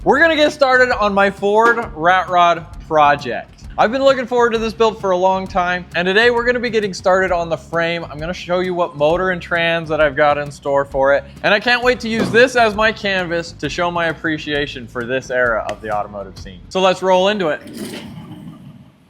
We're gonna get started on my Ford RatRod project. I've been looking forward to this build for a long time, and today we're gonna be getting started on the frame. I'm gonna show you what motor and trans that I've got in store for it, and I can't wait to use this as my canvas to show my appreciation for this era of the automotive scene. So let's roll into it.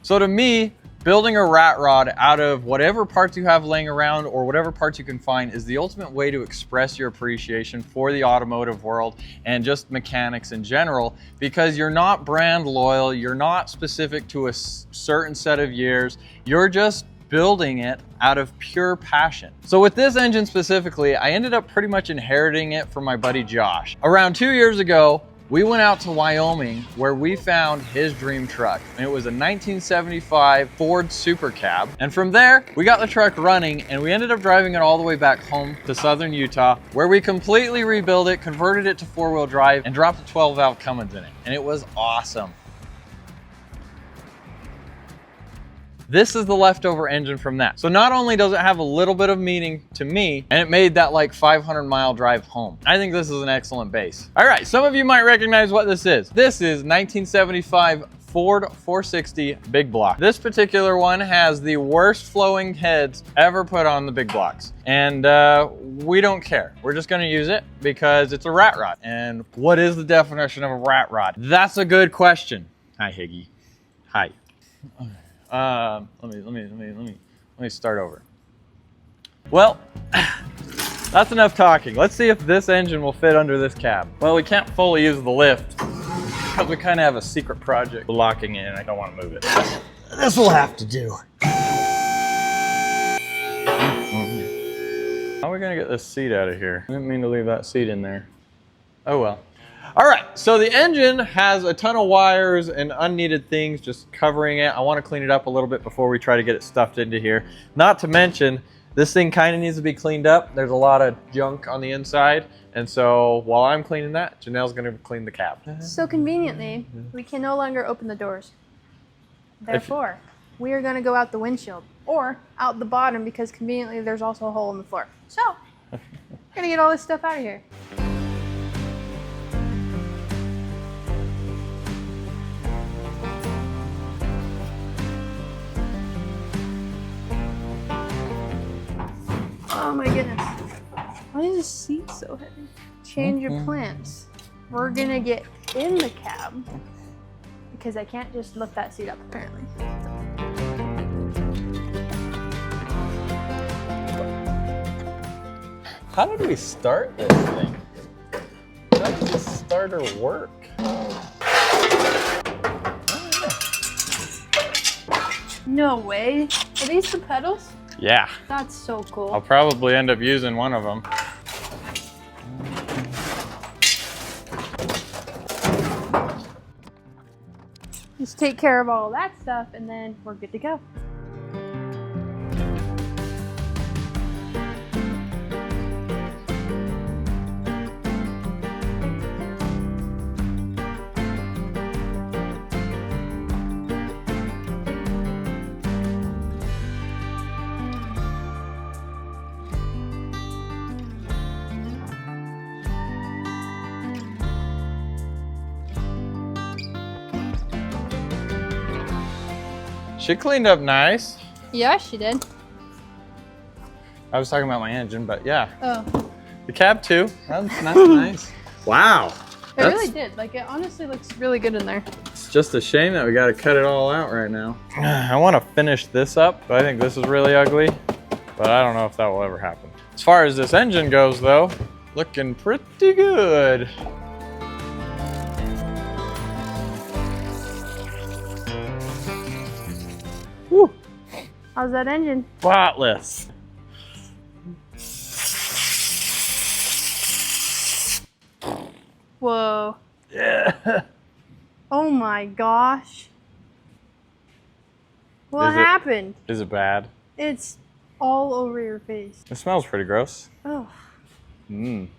So to me, building a RatRod out of whatever parts you have laying around or whatever parts you can find is the ultimate way to express your appreciation for the automotive world and just mechanics in general, because you're not brand loyal, you're not specific to a certain set of years, you're just building it out of pure passion. So with this engine specifically, I ended up pretty much inheriting it from my buddy Josh. Around 2 years ago, we went out to Wyoming where we found his dream truck. And it was a 1975 Ford Super Cab. And from there, we got the truck running and we ended up driving it all the way back home to southern Utah, where we completely rebuilt it, converted it to 4-wheel drive, and dropped a 12-valve Cummins in it. And it was awesome. This is the leftover engine from that. So not only does it have a little bit of meaning to me, and it made that like 500-mile drive home, I think this is an excellent base. All right, some of you might recognize what this is. This is 1975 Ford 460 big block. This particular one has the worst flowing heads ever put on the big blocks. And we don't care. We're just gonna use it because it's a RatRod. And what is the definition of a RatRod? That's a good question. Hi, Higgy. Hi. Let me start over. Well, that's enough talking. Let's see if this engine will fit under this cab. Well, we can't fully use the lift because we kind of have a secret project locking in. I don't want to move it. This will have to do. How are we gonna get this seat out of here? I didn't mean to leave that seat in there. Oh well. All right, so the engine has a ton of wires and unneeded things just covering it. I want to clean it up a little bit before we try to get it stuffed into here. Not to mention, this thing kind of needs to be cleaned up. There's a lot of junk on the inside. And so while I'm cleaning that, Janelle's going to clean the cab. So conveniently, we can no longer open the doors. Therefore, we are going to go out the windshield or out the bottom because conveniently there's also a hole in the floor. So, we're going to get all this stuff out of here. Oh my goodness. Why is this seat so heavy? Change of plans. We're gonna get in the cab because I can't just lift that seat up apparently. How did we start this thing? How does this starter work? No way. Are these the pedals? Yeah. That's so cool. I'll probably end up using one of them. Just take care of all that stuff and then we're good to go. She cleaned up nice. Yeah, she did. I was talking about my engine, but yeah. Oh. The cab too. That's nice. Wow. It really did. Like, it honestly looks really good in there. It's just a shame that we got to cut it all out right now. I want to finish this up. I think this is really ugly, but I don't know if that will ever happen. As far as this engine goes though, looking pretty good. Whew. How's that engine? Spotless. Whoa. Yeah. Oh my gosh. What happened? Is it bad? It's all over your face. It smells pretty gross. Oh. Mmm.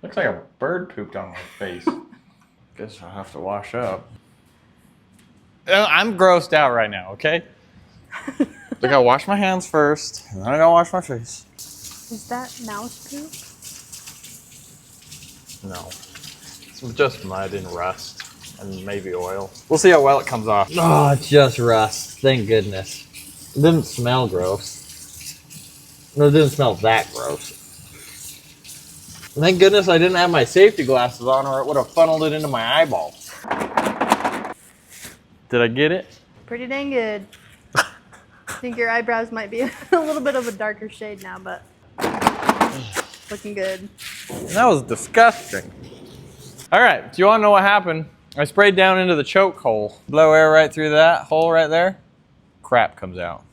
Looks like a bird pooped on my face. Guess I'll have to wash up. I'm grossed out right now, okay? I gotta wash my hands first, and then I gotta wash my face. Is that mouse poop? No. It's just mud and rust, and maybe oil. We'll see how well it comes off. Oh, it's just rust. Thank goodness. It didn't smell gross. No, it didn't smell that gross. Thank goodness I didn't have my safety glasses on, or it would have funneled it into my eyeball. Did I get it? Pretty dang good. I think your eyebrows might be a little bit of a darker shade now, but looking good. That was disgusting. All right, do you want to know what happened? I sprayed down into the choke hole. Blow air right through that hole right there. Crap comes out.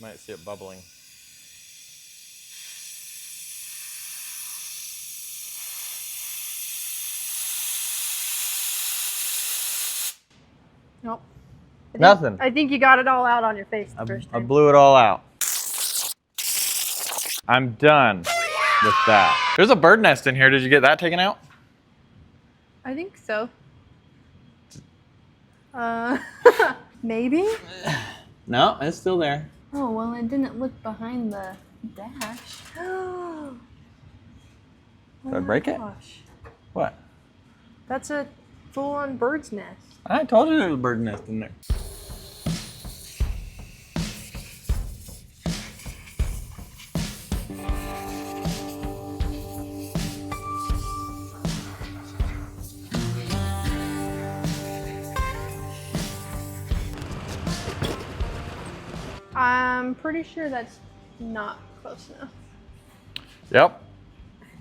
Might see it bubbling. Nope. Nothing. I think you got it all out on your face the first I time. blew it all out. I'm done with that. There's a bird nest in here. Did you get that taken out? I think so. Maybe? No, it's still there. Oh, well, it didn't look behind the dash. Oh, Did I break it? gosh. What? That's a full-on bird's nest. I told you there was a bird nest in there. I'm pretty sure that's not close enough. Yep.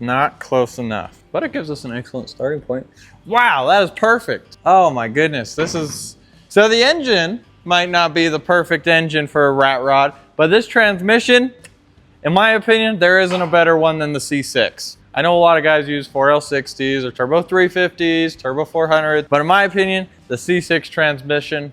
Not close enough. But it gives us an excellent starting point. Wow, that is perfect. Oh my goodness. This is... So the engine might not be the perfect engine for a RatRod, but this transmission, in my opinion, there isn't a better one than the C6. I know a lot of guys use 4L60s or Turbo 350s, Turbo 400s, but in my opinion, the C6 transmission,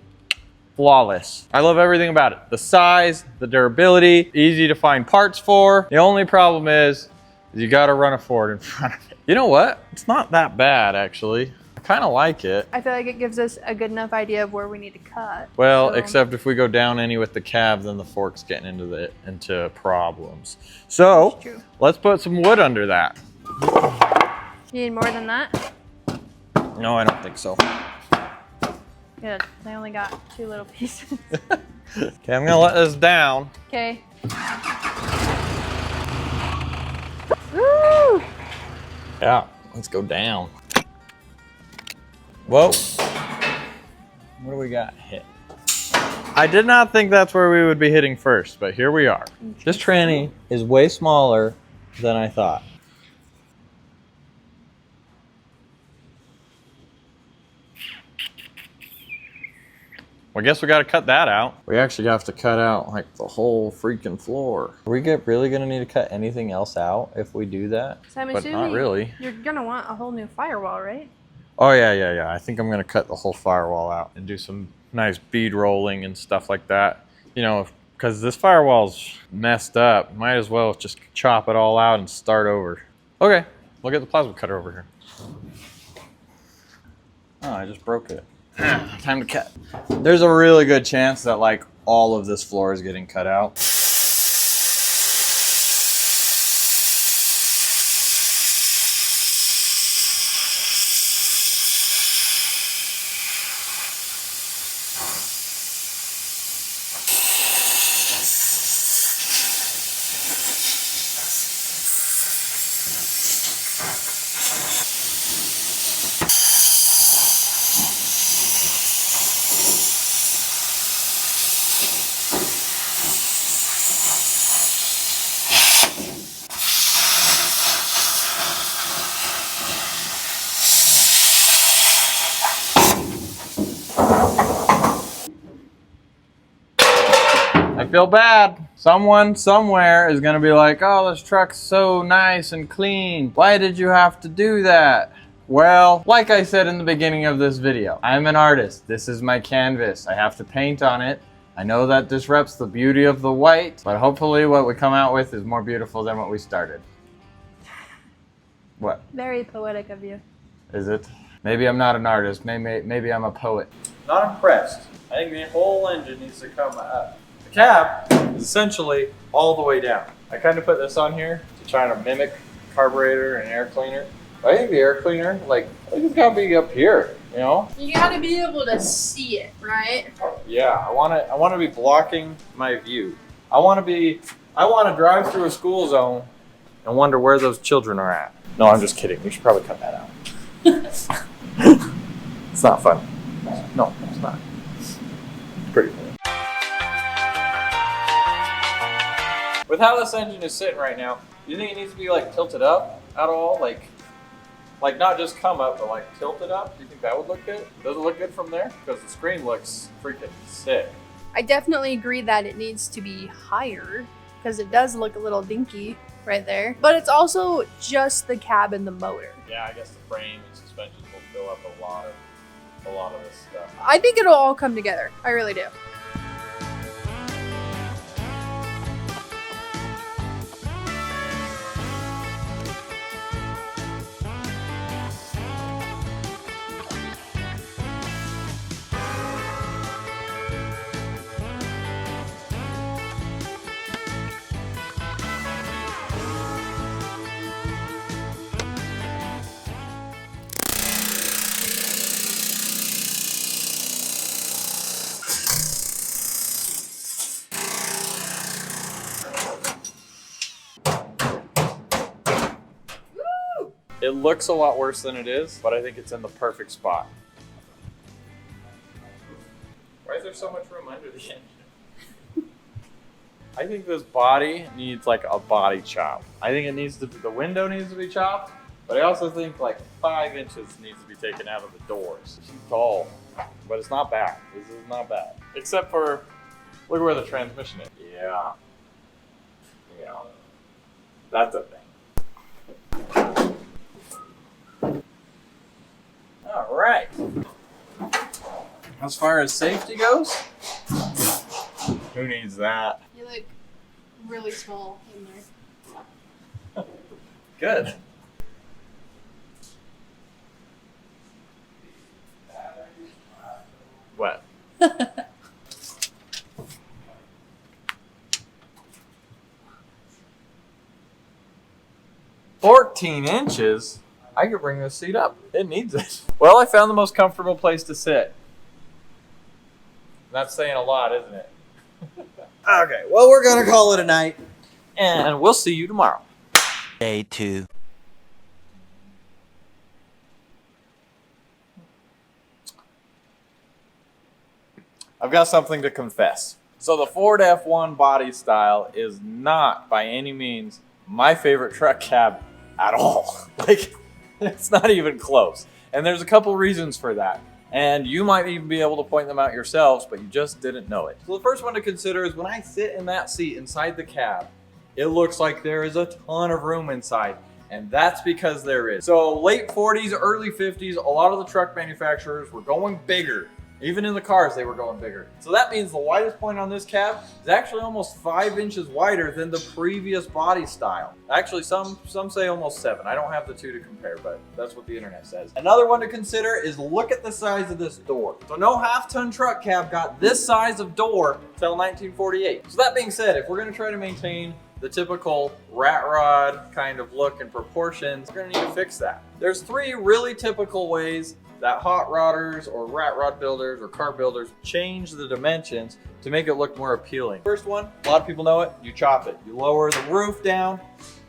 flawless. I love everything about it. The size, the durability, easy to find parts for. The only problem is you gotta run a Ford in front of it. You know what? It's not that bad, actually. I kind of like it. I feel like it gives us a good enough idea of where we need to cut. Well, So- except if we go down any with the cab, then the fork's getting into problems. So That's true. let's put some wood under that. You need more than that? No, I don't think so. Good. I only got 2 little pieces. Okay, I'm gonna let this down. Okay. Woo! Yeah, let's go down. Whoa. What do we got hit? I did not think that's where we would be hitting first, but here we are. This tranny is way smaller than I thought. Well, I guess we got to cut that out. We actually have to cut out like the whole freaking floor. Are we really gonna need to cut anything else out if we do that? So I'm But assuming not really. you're gonna want a whole new firewall, right? Oh yeah. I think I'm gonna cut the whole firewall out and do some nice bead rolling and stuff like that. You know, because this firewall's messed up. Might as well just chop it all out and start over. Okay, we'll get the plasma cutter over here. Oh, I just broke it. Time to cut. There's a really good chance that like all of this floor is getting cut out. I feel bad. Someone somewhere is gonna be like, oh, this truck's so nice and clean. Why did you have to do that? Well, like I said in the beginning of this video, I'm an artist. This is my canvas. I have to paint on it. I know that disrupts the beauty of the white, but hopefully what we come out with is more beautiful than what we started. What? Very poetic of you. Is it? Maybe I'm not an artist. Maybe I'm a poet. Not impressed. I think the whole engine needs to come up. The cab is essentially all the way down. I kind of put this on here to try to mimic carburetor and air cleaner. I think the air cleaner, like, I think it's gotta be up here, you know? You gotta be able to see it, right? Yeah, I wanna be blocking my view. I wanna drive through a school zone and wonder where those children are at. No, I'm just kidding. We should probably cut that out. It's not fun. No, it's not. It's pretty funny. With how this engine is sitting right now, do you think it needs to be like tilted up at all? Like not just come up, but like tilted up? Do you think that would look good? Does it look good from there? Because the screen looks freaking sick. I definitely agree that it needs to be higher because it does look a little dinky right there. But it's also just the cab and the motor. Yeah, I guess the frame and suspension will fill up a lot of this stuff. I think it'll all come together. I really do. It looks a lot worse than it is, but I think it's in the perfect spot. Why is there so much room under the engine? I think this body needs like a body chop. I think it needs to be, the window needs to be chopped, but I also think like 5 inches needs to be taken out of the doors. It's too tall, but it's not bad. This is not bad. Except for, look where the transmission is. Yeah. Yeah. That's a thing. All right. As far as safety goes, who needs that? You look really small in there. Good. What? 14 inches? I could bring this seat up. It needs it. Well, I found the most comfortable place to sit. That's saying a lot, isn't it? Okay, well, we're going to call it a night, and we'll see you tomorrow. Day 2. I've got something to confess. So the Ford F1 body style is not by any means my favorite truck cab at all. Like, it's not even close. And there's a couple reasons for that. And you might even be able to point them out yourselves, but you just didn't know it. So the first one to consider is when I sit in that seat inside the cab, it looks like there is a ton of room inside. And that's because there is. So late 40s, early 50s, a lot of the truck manufacturers were going bigger. Even in the cars, they were going bigger. So that means the widest point on this cab is actually almost 5 inches wider than the previous body style. Actually, some say almost 7. I don't have the two to compare, but that's what the internet says. Another one to consider is look at the size of this door. So no half-ton truck cab got this size of door till 1948. So that being said, if we're gonna try to maintain the typical RatRod kind of look and proportions, we're gonna need to fix that. There's 3 really typical ways that hot rodders or RatRod builders or car builders change the dimensions to make it look more appealing. First one, a lot of people know it, you chop it. You lower the roof down,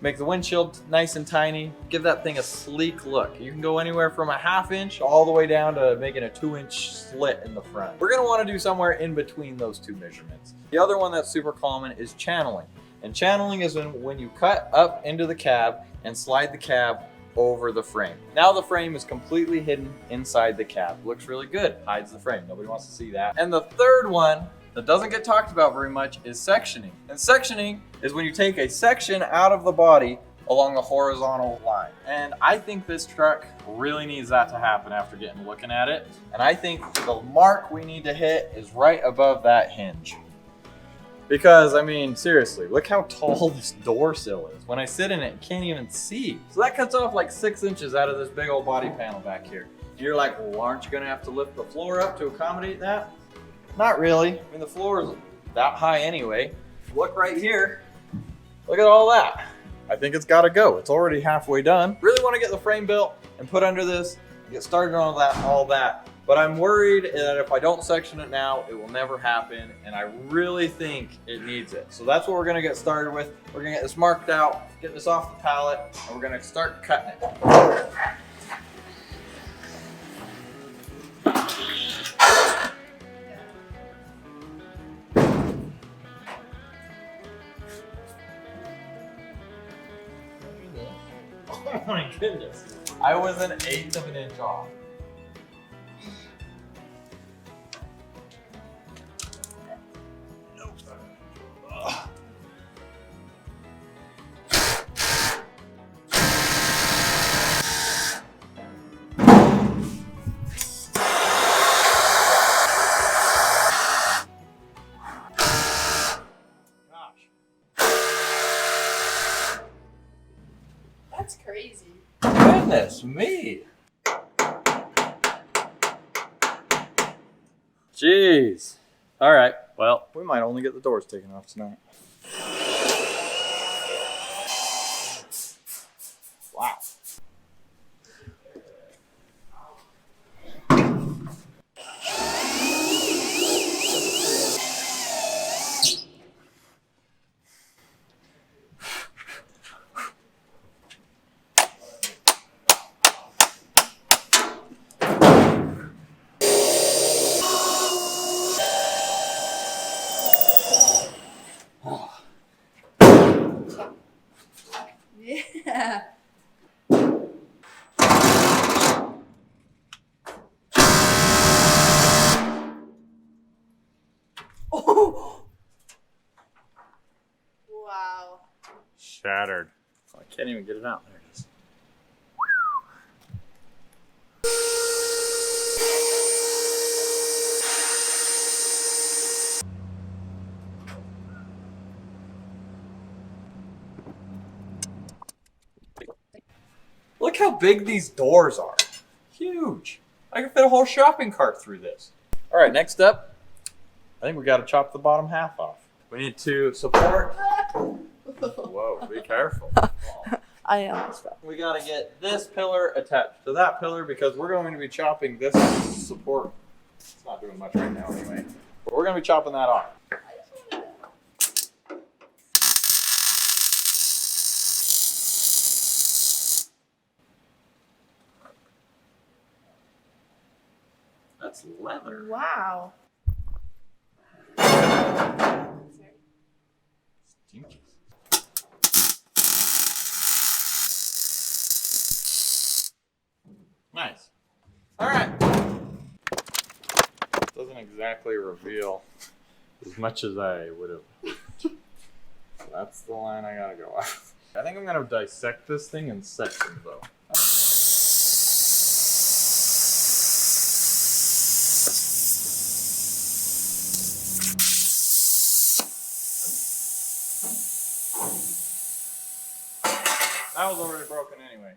make the windshield nice and tiny, give that thing a sleek look. You can go anywhere from a 1/2 inch all the way down to making a 2-inch slit in the front. We're gonna wanna do somewhere in between those 2 measurements. The other one that's super common is channeling. And channeling is when you cut up into the cab and slide the cab over the frame. Now the frame is completely hidden inside the cab. Looks really good, hides the frame. Nobody wants to see that. And the third one that doesn't get talked about very much is sectioning. And sectioning is when you take a section out of the body along the horizontal line. And I think this truck really needs that to happen after looking at it. And I think the mark we need to hit is right above that hinge. Because, I mean, seriously, look how tall this door sill is. When I sit in it, I can't even see. So that cuts off like 6 inches out of this big old body panel back here. You're like, well, aren't you gonna have to lift the floor up to accommodate that? Not really. I mean, the floor is that high anyway. Look right here. Look at all that. I think it's gotta go. It's already halfway done. Really wanna get the frame built and put under this, get started on all that. But I'm worried that if I don't section it now, it will never happen. And I really think it needs it. So that's what we're gonna get started with. We're gonna get this marked out, get this off the pallet, and we're gonna start cutting it. Oh my goodness. I was an 1/8 of an inch off. That's crazy. Goodness me. Jeez. All right. Well, we might only get the doors taken off tonight. Wow. Yeah. Oh. Wow. Shattered. I can't even get it out. There it is. Look how big these doors are. Huge. I can fit a whole shopping cart through this. All right, next up, I think we got to chop the bottom half off. We need to support. Whoa, be careful. I almost fell. We got to get this pillar attached to that pillar because we're going to be chopping this support. It's not doing much right now anyway. But we're going to be chopping that off. That's leather. Wow. Stinky. Nice. All right. Doesn't exactly reveal as much as I would have. So that's the line I gotta go off. I think I'm gonna dissect this thing in sections though. That was already broken anyway.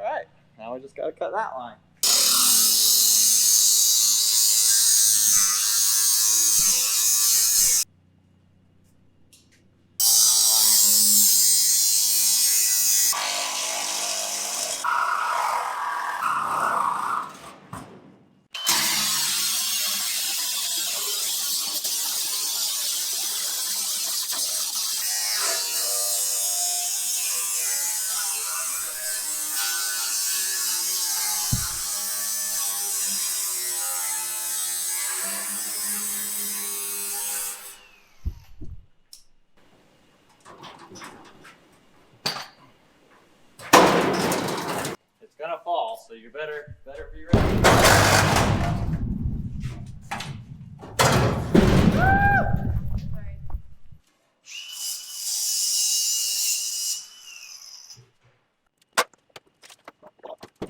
Alright, now we just gotta cut that line. tall, so you better be ready.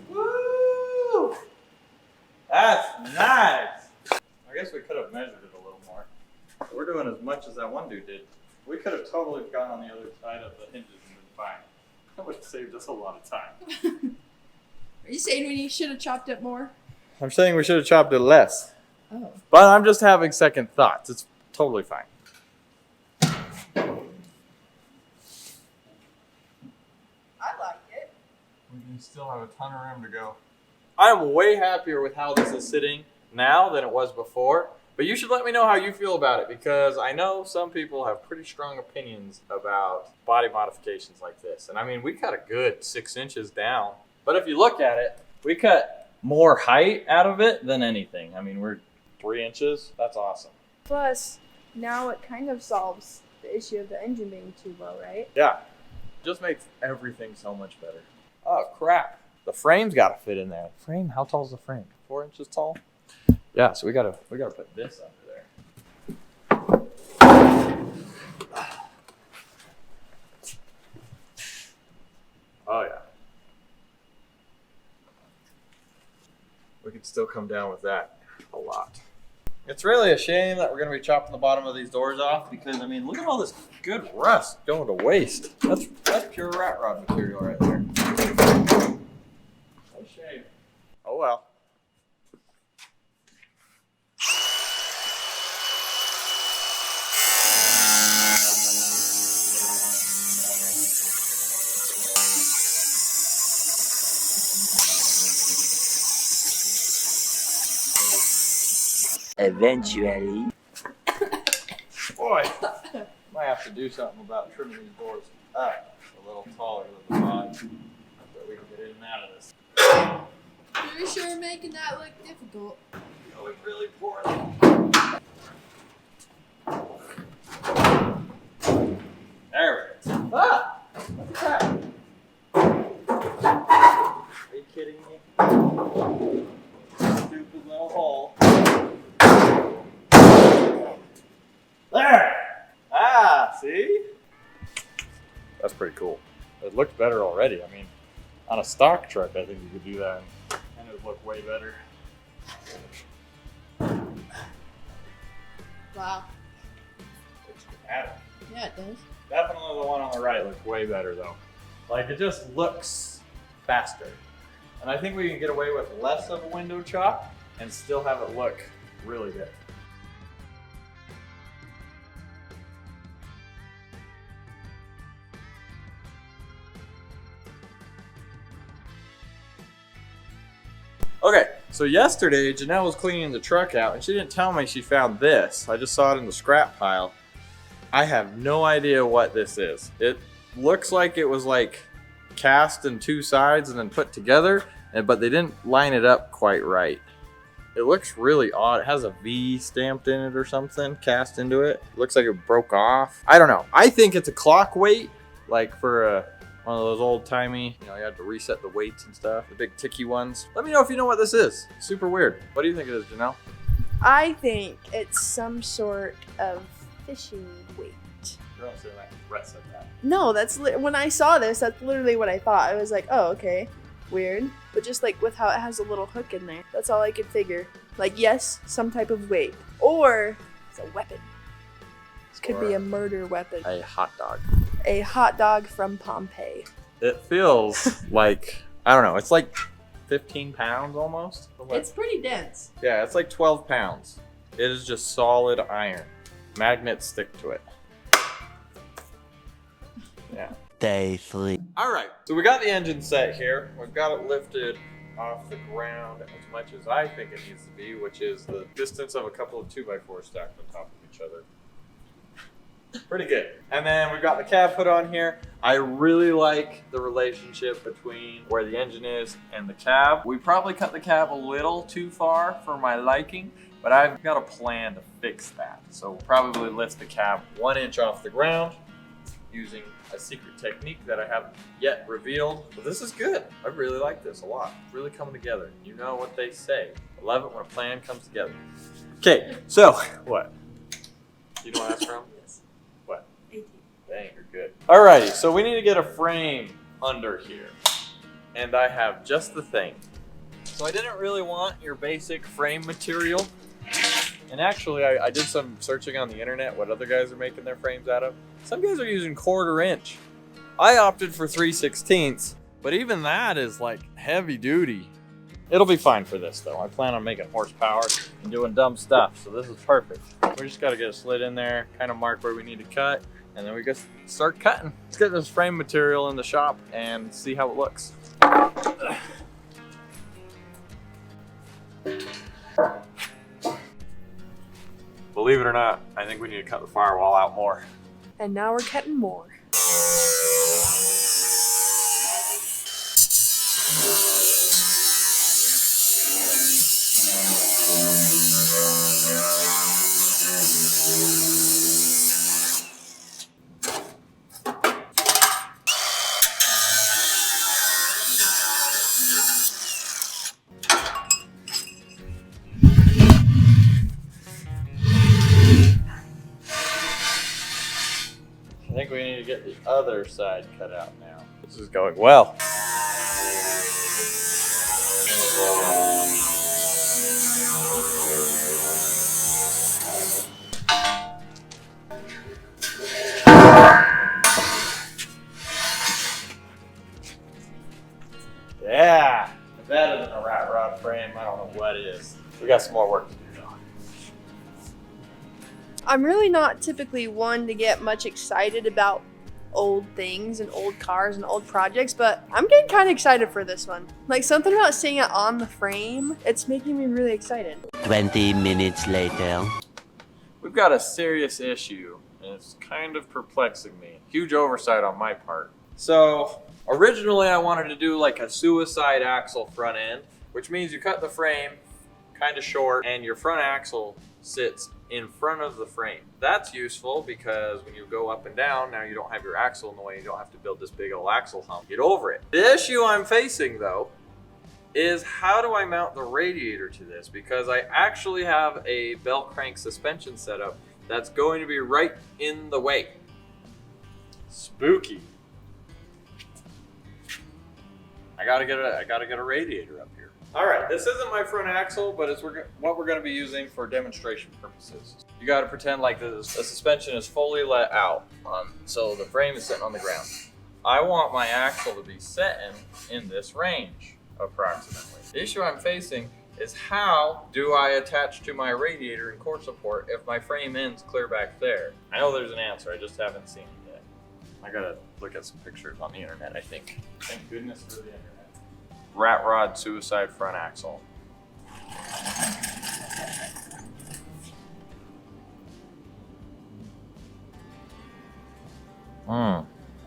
Woo! That's nice. I guess we could have measured it a little more. We're doing as much as that one dude did. We could have totally gone on the other side of the hinges and been fine. That would have saved us a lot of time. Are you saying we should have chopped it more? I'm saying we should have chopped it less. Oh. But I'm just having second thoughts. It's totally fine. I like it. We can still have a ton of room to go. I'm way happier with how this is sitting now than it was before. But you should let me know how you feel about it, because I know some people have pretty strong opinions about body modifications like this. And I mean, we cut a good 6 inches down. But if you look at it, we cut more height out of it than anything. I mean, we're 3 inches. That's awesome. Plus, now it kind of solves the issue of the engine being too low, right? Yeah. Just makes everything so much better. Oh, crap. The frame's got to fit in there. Frame? How tall is the frame? 4 inches tall? Yeah, so we gotta put this under there. Oh yeah. We can still come down with that a lot. It's really a shame that we're gonna be chopping the bottom of these doors off, because I mean, look at all this good rust going to waste. That's pure RatRod material right there. What a shame. Oh well. Eventually. Boy, might have to do something about trimming these doors up a little taller than the bottom, so we can get in and out of this. You're sure making that look difficult. Going really poorly. There we go. Ah! What's that? Are you kidding me? Stupid little hole. There! Ah, see? That's pretty cool. It looks better already. I mean, on a stock truck, I think you could do that and it would look way better. Wow. It's dramatic. Yeah, it does. Definitely the one on the right looks way better though. Like, it just looks faster. And I think we can get away with less of a window chop and still have it look really good. Okay, so yesterday Janelle was cleaning the truck out and she didn't tell me she found this. I just saw it in the scrap pile. I have no idea what this is. It looks like it was like cast in two sides and then put together, but they didn't line it up quite right. It looks really odd. It has a V stamped in it or something, cast into it. Looks like it broke off. I don't know. I think it's a clock weight, like for one of those old-timey, you had to reset the weights and stuff, the big ticky ones. Let me know if you know what this is. Super weird. What do you think it is, Janelle? I think it's some sort of fishing weight. You're not saying that. Brett said that. No, when I saw this, that's literally what I thought. I was like, oh, okay, weird. But just like with how it has a little hook in there, that's all I could figure. Like, yes, some type of weight. Or it's a weapon. This could be a murder weapon. A hot dog. A hot dog from Pompeii. It feels like, I don't know, it's like 15 pounds almost. It's pretty dense. Yeah, it's like 12 pounds. It is just solid iron. Magnets stick to it. Yeah. Day 3. All right, so we got the engine set here. We've got it lifted off the ground as much as I think it needs to be, which is the distance of a couple of 2x4s stacked on top of each other. Pretty good. And then we've got the cab put on here. I really like the relationship between where the engine is and the cab. We probably cut the cab a little too far for my liking, but I've got a plan to fix that. So we'll probably lift the cab 1 inch off the ground using a secret technique that I haven't yet revealed. But this is good. I really like this a lot. It's really coming together. You know what they say. I love it when a plan comes together. Okay, so what? You know what that's from? Yes. What? 18. Dang, you're good. Alrighty, so we need to get a frame under here. And I have just the thing. So I didn't really want your basic frame material. And actually, I did some searching on the internet what other guys are making their frames out of. Some guys are using 1/4 inch. I opted for 3/16, but even that is like heavy duty. It'll be fine for this though. I plan on making horsepower and doing dumb stuff, so this is perfect. We just gotta get a slit in there, kind of mark where we need to cut, and then we just start cutting. Let's get this frame material in the shop and see how it looks. Believe it or not, I think we need to cut the firewall out more. And now we're cutting more. I think we need to get the other side cut out now. This is going well. Yeah, if that isn't a RatRod frame, I don't know what is. We got some more work to do though. I'm really not typically one to get much excited about old things and old cars and old projects, but I'm getting kind of excited for this one. Like something about seeing it on the frame, it's making me really excited. 20 minutes later. We've got a serious issue, and it's kind of perplexing me. Huge oversight on my part. So, originally I wanted to do like a suicide axle front end, which means you cut the frame kind of short and your front axle sits in front of the frame. That's useful because when you go up and down, now you don't have your axle in the way, you don't have to build this big old axle hump. Get over it. The issue I'm facing though is how do I mount the radiator to this? Because I actually have a bell crank suspension setup that's going to be right in the way. Spooky. I gotta get a radiator up here. All right, this isn't my front axle, but it's what we're gonna be using for demonstration purposes. You gotta pretend like the suspension is fully let out, so the frame is sitting on the ground. I want my axle to be sitting in this range, approximately. The issue I'm facing is how do I attach to my radiator and core support if my frame ends clear back there? I know there's an answer, I just haven't seen it yet. I gotta look at some pictures on the internet, I think. Thank goodness for the internet. RatRod suicide front axle.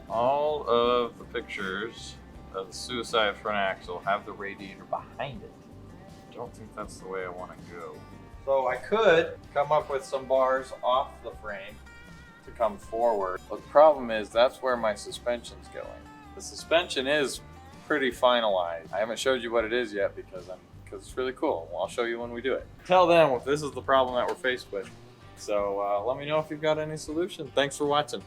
All of the pictures of the suicide front axle have the radiator behind it. I don't think that's the way I want to go. So I could come up with some bars off the frame to come forward, but the problem is that's where my suspension's going. The suspension is pretty finalized. I haven't showed you what it is yet because it's really cool. Well, I'll show you when we do it. Tell them if this is the problem that we're faced with. So let me know if you've got any solution. Thanks for watching.